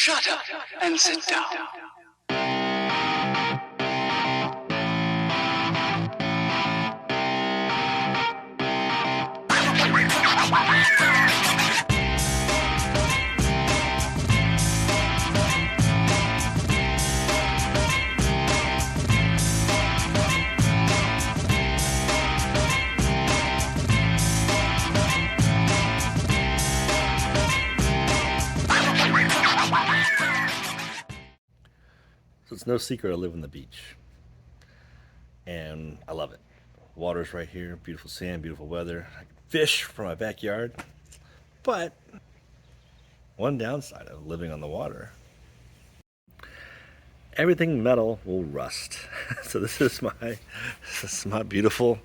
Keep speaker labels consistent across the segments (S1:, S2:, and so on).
S1: Shut up and sit down.
S2: So it's no secret I live on the beach, and I love it. Water's right here, beautiful sand, beautiful weather. I can fish from my backyard, but one downside of living on the water, everything metal will rust. So this is my beautiful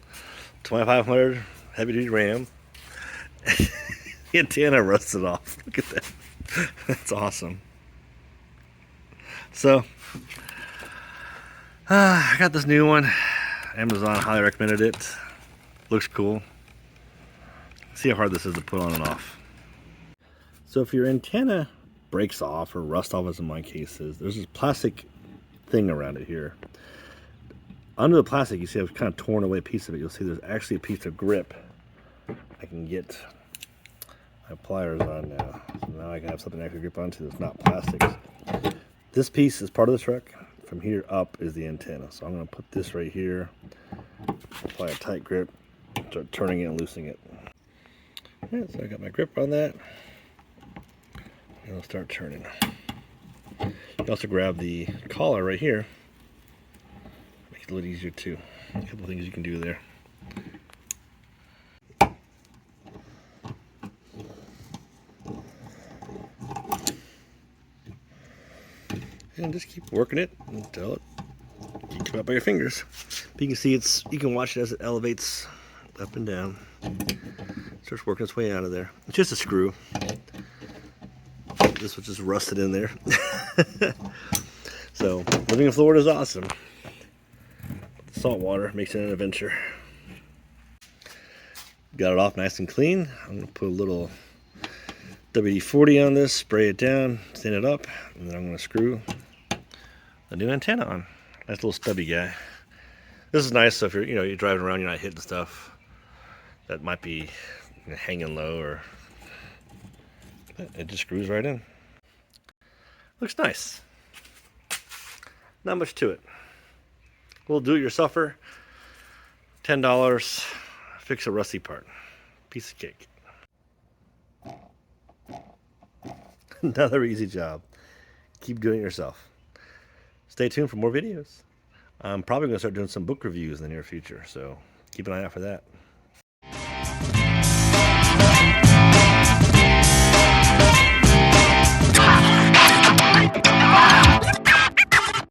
S2: 2500 heavy duty Ram. The antenna rusted off. Look at that. That's awesome. So I got this new one. Amazon highly recommended it. Looks cool. See how hard this is to put on and off. So if your antenna breaks off or rust off, as in my case is, there's this plastic thing around it here. Under the plastic, you see I've kind of torn away a piece of it. You'll see there's actually a piece of grip. I can get my pliers on now. So now I can have something I can grip onto that's not plastic. This piece is part of the truck. From here up is the antenna. So I'm going to put this right here, apply a tight grip, start turning it and loosening it. Alright, so I got my grip on that. And I'll start turning. You can also grab the collar right here. Make it a little easier too. A couple things you can do there. And just keep working it until you come up by your fingers. But you can see you can watch it as it elevates up and down. Starts working its way out of there. It's just a screw. This was just rusted in there. So living in Florida is awesome. The salt water makes it an adventure. Got it off nice and clean. I'm going to put a little WD-40 on this, spray it down, stand it up, and then I'm going to screw the new antenna on. Nice little stubby guy. This is nice so if you're driving around, you're not hitting stuff that might be hanging low, or it just screws right in. Looks nice. Not much to it. We'll do it yourselfer. $10. Fix a rusty part. Piece of cake. Another easy job. Keep doing it yourself. Stay tuned for more videos. I'm probably going to start doing some book reviews in the near future, so keep an eye out for that.